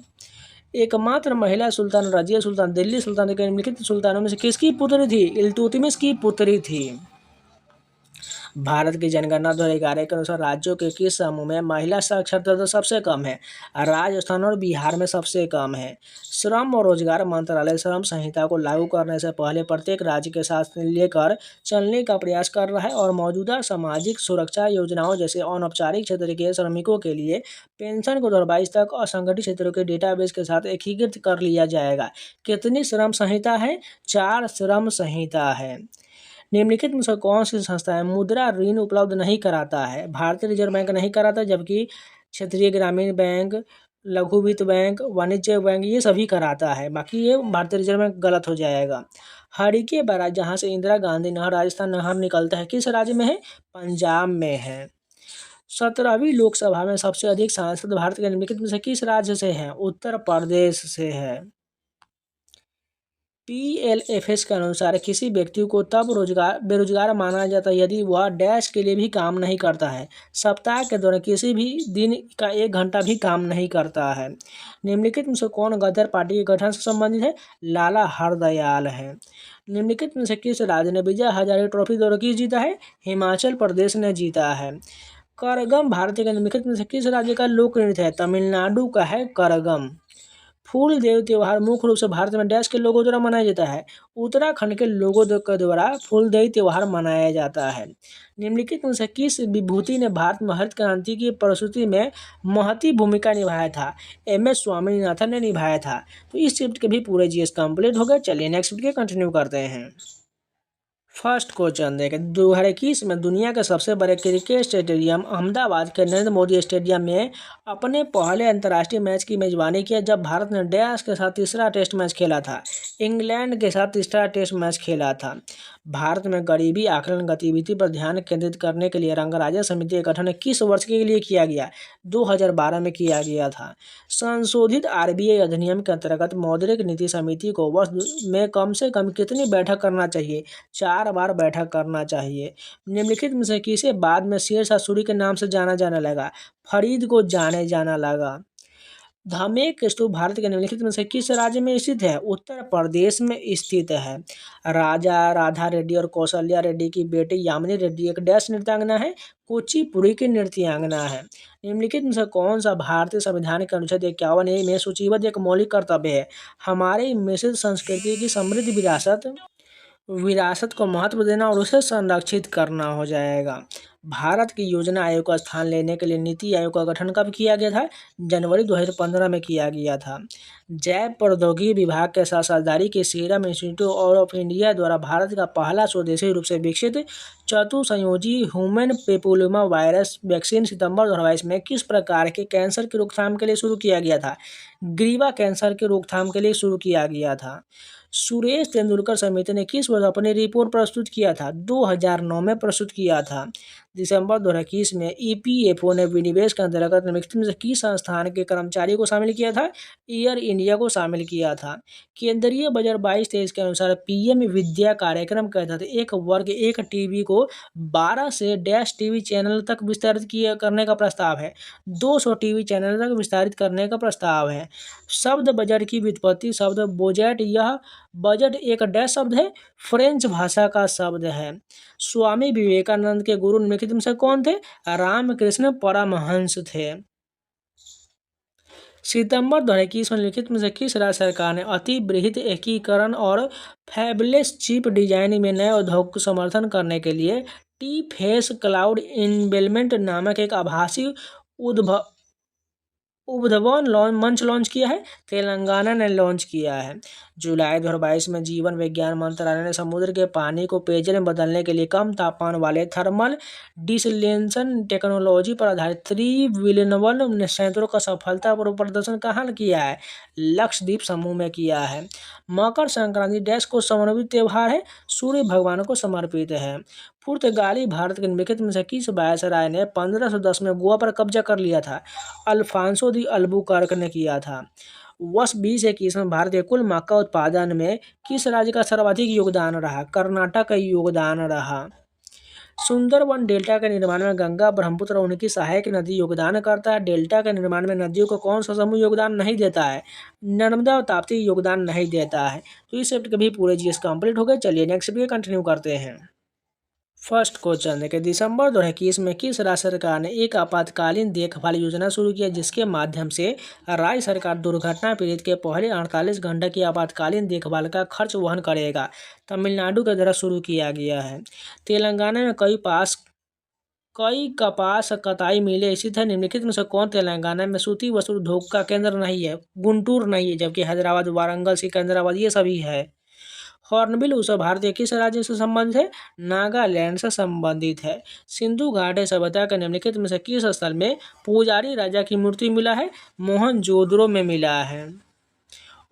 एकमात्र महिला सुल्तान रजिया सुल्तान दिल्ली सुल्तान के निम्नलिखित सुल्तानों में से किसकी पुत्री थी? इल्तुतमिश की पुत्री थी। भारत की जनगणना 2011 के अनुसार राज्यों के किस समूह में महिला साक्षरता दर सबसे कम है? राजस्थान और बिहार में सबसे कम है। श्रम और रोजगार मंत्रालय श्रम संहिता को लागू करने से पहले प्रत्येक राज्य के साथ लेकर चलने का प्रयास कर रहा है और मौजूदा सामाजिक सुरक्षा योजनाओं जैसे अनौपचारिक क्षेत्र के श्रमिकों के लिए पेंशन को 2022 तक असंगठित क्षेत्रों के डेटाबेस के साथ एकीकृत कर लिया जाएगा। कितनी श्रम संहिता है? 4 श्रम संहिता है। निम्नलिखित में से कौन सी संस्था है मुद्रा ऋण उपलब्ध नहीं कराता है? भारतीय रिजर्व बैंक नहीं कराता, जबकि क्षेत्रीय ग्रामीण बैंक, लघु वित्त बैंक, वाणिज्य बैंक ये सभी कराता है। बाकी ये भारतीय रिजर्व बैंक गलत हो जाएगा। हरिके बैराज जहाँ से इंदिरा गांधी नहर राजस्थान नहर निकलता है किस राज्य में है? पंजाब में है। 17वीं लोकसभा में सबसे अधिक सांसद भारत के निम्नलिखित में से किस राज्य से हैं? उत्तर प्रदेश से है। PLFS के अनुसार किसी व्यक्ति को तब बेरोजगार माना जाता है यदि वह डैश के लिए भी काम नहीं करता है, सप्ताह के दौरान किसी भी दिन का 1 घंटा भी काम नहीं करता है। निम्नलिखित में से कौन गदर पार्टी के गठन से संबंधित है? लाला हरदयाल है। निम्नलिखित में से किस राज्य ने विजय हजारे ट्रॉफी दौड़ किस जीता है? हिमाचल प्रदेश ने जीता है। करगम भारतीय के निम्नलिखित में से किस राज्य का लोक नृत्य है? तमिलनाडु का है करगम। फूल देव त्योहार मुख्य रूप से भारत में डैश के लोगों द्वारा मनाया जाता है? उत्तराखंड के लोगों के द्वारा फूल देव त्योहार मनाया जाता है। निम्नलिखित में से किस विभूति ने भारत में हरित क्रांति की प्रस्तुति में महती भूमिका निभाया था? MS स्वामीनाथन ने निभाया था। तो इस शिफ्ट के भी पूरे GS कंप्लीट हो गए। चलिए नेक्स्ट शिफ्ट के कंटिन्यू करते हैं। फर्स्ट क्वेश्चन देखें 2021 में दुनिया के सबसे बड़े क्रिकेट स्टेडियम अहमदाबाद के नरेंद्र मोदी स्टेडियम में अपने पहले अंतर्राष्ट्रीय मैच की मेजबानी किया जब भारत ने डैश के साथ तीसरा टेस्ट मैच खेला था। इंग्लैंड के साथ तीसरा टेस्ट मैच खेला था। भारत में गरीबी आकलन गतिविधि पर ध्यान केंद्रित करने के लिए रंगराजा समिति का गठन किस वर्ष के लिए किया गया? 2012 में किया गया था। संशोधित RBI अधिनियम के अंतर्गत मौद्रिक नीति समिति को वर्ष में कम से कम कितनी बैठक करना चाहिए? 4 बार बैठक करना चाहिए। निम्नलिखित में से किसे बाद में शेरशाह सूरी के नाम से जाना जाने लगा? फरीद को जाने जाना लगा। धामेक स्तूप भारत के निम्नलिखित में से किस राज्य में स्थित है? उत्तर प्रदेश में स्थित है। राजा राधा रेड्डी और कौशल्या रेड्डी की बेटी यामिनी रेड्डी एक डैश नृत्यांगना है? कुचिपुड़ी की नृत्यांगना है। निम्नलिखित में से कौन सा भारतीय संविधान के अनुच्छेद 51A में सूचीबद्ध एक मौलिक कर्तव्य है? हमारी मिश्रित संस्कृति की समृद्ध विरासत को महत्व देना और उसे संरक्षित करना हो जाएगा। भारत की योजना आयोग का स्थान लेने के लिए नीति आयोग का गठन कब किया गया था? जनवरी 2015 में किया गया था। जैव प्रौद्योगिकी विभाग के साथ साझेदारी के सीरम इंस्टीट्यूट ऑफ इंडिया द्वारा भारत का पहला स्वदेशी रूप से विकसित चतुसंयोजी ह्यूमन पेपिलोमा वायरस वैक्सीन सितंबर 2022 में किस प्रकार के कैंसर की रोकथाम के लिए शुरू किया गया था? ग्रीवा कैंसर की रोकथाम के लिए शुरू किया गया था। सुरेश तेंदुलकर समिति ने किस वर्ष अपनी रिपोर्ट प्रस्तुत किया था? 2009 में प्रस्तुत किया था। दिसंबर 2021 में EPFO ने विनिवेश के अंतर्गत निम्नलिखित में से किस संस्थान के कर्मचारी को शामिल किया था? एयर इंडिया को शामिल किया था। केंद्रीय बजट 22-23 के अनुसार PM विद्या कार्यक्रम के तहत एक वर्ग एक टीवी को 12 से डैश टीवी चैनल तक विस्तारित करने का प्रस्ताव है। 200 टीवी चैनल तक विस्तारित करने का प्रस्ताव है। शब्द बजट की व्युत्पत्ति शब्द बोजेट, यह बजट एक डैश शब्द है, फ्रेंच भाषा का शब्द है। स्वामी विवेकानंद के गुरु निम्नलिखित में से कौन थे? रामकृष्ण परमहंस थे। सितंबर 2021 में निम्नलिखित में से किस राज्य सरकार ने अति बृहत एकीकरण और फैबलेस चिप डिजाइन में नए उद्योग को समर्थन करने के लिए T-Face क्लाउड इनेबलमेंट नामक एक आभासी उद्भावन मंच लॉन्च किया है? तेलंगाना ने लॉन्च किया है। जुलाई 2022 में जीवन विज्ञान मंत्रालय ने समुद्र के पानी को पेयजल में बदलने के लिए कम तापमान वाले थर्मल डिसलेशन टेक्नोलॉजी पर आधारित 3 विलियन संयंत्रों का सफलतापूर्वक प्रदर्शन कहाँ किया है? लक्षद्वीप समूह में किया है। मकर संक्रांति देश को समर्पित त्यौहार है, सूर्य भगवान को समर्पित है। पुर्तगाली भारत के निम्नलिखित में से किस वायसराय ने 1510 में गोवा पर कब्जा कर लिया था? अल्फांसो दी अल्बुकर्क ने किया था। वर्ष 2021 में भारत के कुल मक्का उत्पादन में किस राज्य का सर्वाधिक योगदान रहा? कर्नाटक का योगदान रहा। सुंदरवन डेल्टा के निर्माण में गंगा, ब्रह्मपुत्र और उनकी सहायक नदी योगदान करता है। डेल्टा के निर्माण में नदियों को कौन सा समूह योगदान नहीं देता है? नर्मदा और ताप्ती योगदान नहीं देता है। तो इस चैप्टर के भी पूरे जीएस कंप्लीट हो गए। चलिए नेक्स्ट वीडियो कंटिन्यू करते हैं। फर्स्ट क्वेश्चन देखिए, दिसंबर 2021 में किस राज्य सरकार ने एक आपातकालीन देखभाल योजना शुरू की जिसके माध्यम से राज्य सरकार दुर्घटना पीड़ित के पहले 48 घंटे की आपातकालीन देखभाल का खर्च वहन करेगा? तमिलनाडु के द्वारा शुरू किया गया है। तेलंगाना में कई कपास कताई मिलें स्थित है। निम्नलिखित में से कौन तेलंगाना में सूती वस्त्र उद्योग का केंद्र नहीं है? गुंटूर नहीं है, जबकि हैदराबाद, वारंगल, सिकंदराबाद ये सभी है। हॉर्नबिल उत्सव भारतीय किस राज्य से संबंधित है? नागालैंड से संबंधित है। सिंधु घाटी सभ्यता के निम्नलिखित में से किस स्थल में पुजारी राजा की मूर्ति मिला है? मोहनजोदड़ो में मिला है।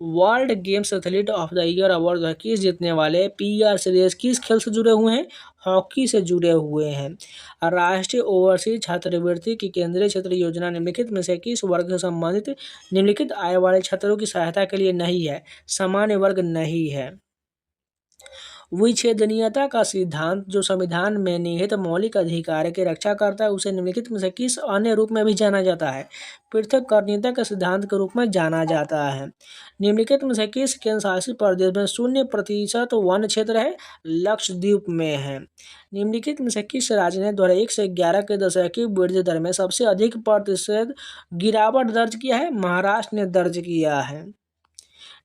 World games athlete of the year award 2021 जीतने वाले PR श्रेयस किस खेल से जुड़े हुए हैं? हॉकी से जुड़े हुए हैं। राष्ट्रीय ओवरसीज छात्रवृत्ति की केंद्रीय क्षेत्र योजना निम्नलिखित में से किस वर्ग से संबंधित निम्नलिखित आय वाले छात्रों की सहायता के लिए नहीं है? सामान्य वर्ग नहीं है। विच्छेदनीयता का सिद्धांत जो संविधान में निहित मौलिक अधिकार की रक्षा करता है उसे निम्नलिखित में से किस अन्य रूप में भी जाना जाता है? पृथक्करणीयता के सिद्धांत के रूप में जाना जाता है। निम्नलिखित में से किस केंद्र शासित प्रदेश में 0% वन क्षेत्र है? लक्षद्वीप में है। निम्नलिखित में से किस राज्य ने 2001 से 11 के दशक की वृद्धि दर में सबसे अधिक प्रतिशत गिरावट दर्ज किया है? महाराष्ट्र ने दर्ज किया है।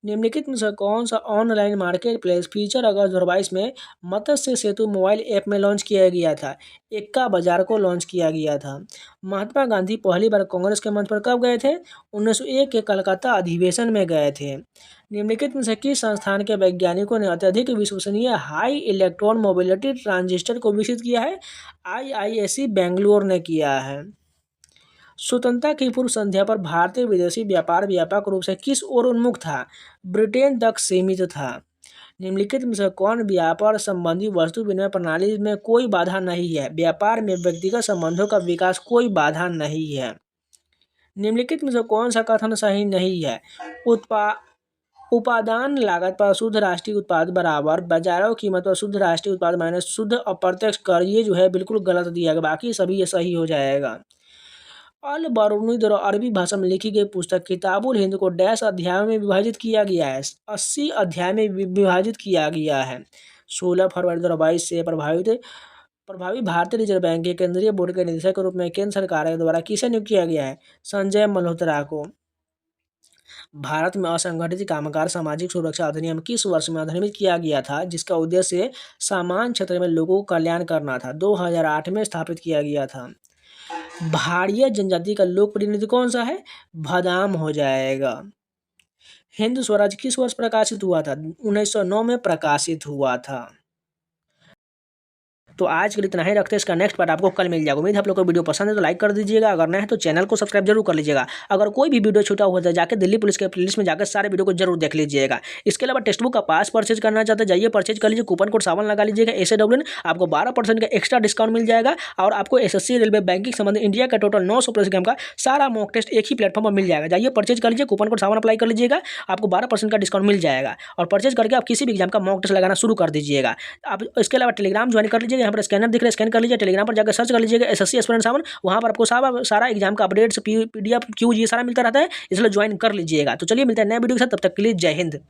निम्नलिखित में से कौन सा ऑनलाइन मार्केट प्लेस फीचर अगस्त 2022 में मत्स्य सेतु मोबाइल ऐप में लॉन्च किया गया था? एक्का बाजार को लॉन्च किया गया था। महात्मा गांधी पहली बार कांग्रेस के मंच पर कब गए थे? 1901 के कलकत्ता अधिवेशन में गए थे। निम्नलिखित में से किस संस्थान के वैज्ञानिकों ने अत्यधिक विश्वसनीय हाई इलेक्ट्रॉन मोबिलिटी ट्रांजिस्टर को विकसित किया है? IISc बेंगलुरु ने किया है। स्वतंत्रता की पूर्व संध्या पर भारतीय विदेशी व्यापार व्यापक रूप से किस ओर उन्मुख था? ब्रिटेन तक सीमित था। निम्नलिखित में से कौन व्यापार संबंधी वस्तु विनिमय प्रणाली में कोई बाधा नहीं है? व्यापार में व्यक्तिगत संबंधों का विकास कोई बाधा नहीं है। निम्नलिखित में से कौन सा कथन सही नहीं है? उपादान लागत पर शुद्ध राष्ट्रीय उत्पाद बराबर बाजारों कीमत पर शुद्ध राष्ट्रीय उत्पाद माइनस शुद्ध अप्रत्यक्ष कर, ये जो है बिल्कुल गलत दिया गया, बाकी सभी ये सही हो जाएगा। अल बरूनी द्वारा अरबी भाषा में लिखी गई पुस्तक किताबुल हिंद को डैश अध्यायों में विभाजित किया गया है? 80 अध्याय में विभाजित किया गया है। 16 फरवरी 2022 से प्रभावी भारतीय रिजर्व बैंक के केंद्रीय बोर्ड के निदेशक के रूप में केंद्र सरकार के द्वारा किसे नियुक्त किया गया है? संजय मल्होत्रा को। भारत में असंगठित कामगार सामाजिक सुरक्षा अधिनियम किस वर्ष में अधिनियमित किया गया था जिसका उद्देश्य सामान्य क्षेत्र में लोगों को कल्याण करना था? 2008 में स्थापित किया गया था। भाड़िया जनजाति का लोक प्रतिनिधि कौन सा है? भदाम हो जाएगा। हिंद स्वराज किस वर्ष प्रकाशित हुआ था? 1909 में प्रकाशित हुआ था। तो आज के लिए इतना ही रखते हैं। इसका नेक्स्ट पार्ट आपको कल मिल जाएगा। उम्मीद है आप लोग को वीडियो पसंद है तो लाइक कर दीजिएगा, अगर नहीं है तो चैनल को सब्सक्राइब जरूर कर लीजिएगा। अगर कोई भी वीडियो छूटा हुआ है जाकर दिल्ली पुलिस के प्लेलिस्ट में जाकर सारे वीडियो को जरूर देख लीजिएगा। इसके अलावा टेक्स्ट बुक का पास परचेज करना चाहते हैं जाइए परचेज कर लीजिए, कूपन कोड सावन लगा लीजिएगा SAWN, आपको 12% का एक्स्ट्रा डिस्काउंट मिल जाएगा। और आपको SSC रेलवे बैंकिंग संबंधित इंडिया का टोटल 900+ एग्जाम का सारा मॉक टेस्ट एक ही प्लेटफॉर्म पर मिल जाएगा। जाइए परचेज कर लीजिए, कूपन कोड सावन अप्लाई कर लीजिएगा, आपको 12% का डिस्काउंट मिल जाएगा। और परचेज करके आप किसी भी एग्जाम का मॉक टेस्ट लगाना शुरू कर दीजिएगा। आप इसके अलावा टेलीग्राम ज्वाइन कर लीजिएगा, यहाँ पर स्कैनर दिख रहा है, स्कैन कर लीजिए। टेलीग्राम पर जाकर सर्च कर लीजिएगा SSC एस्पिरेंट सावन, वहाँ पर आपको सारा एग्जाम का अपडेट्स PDF QG सारा मिलता रहता है, इसलिए ज्वाइन कर लीजिएगा। तो चलिए मिलते हैं नए वीडियो के साथ, तब तक के लिए जय हिंद।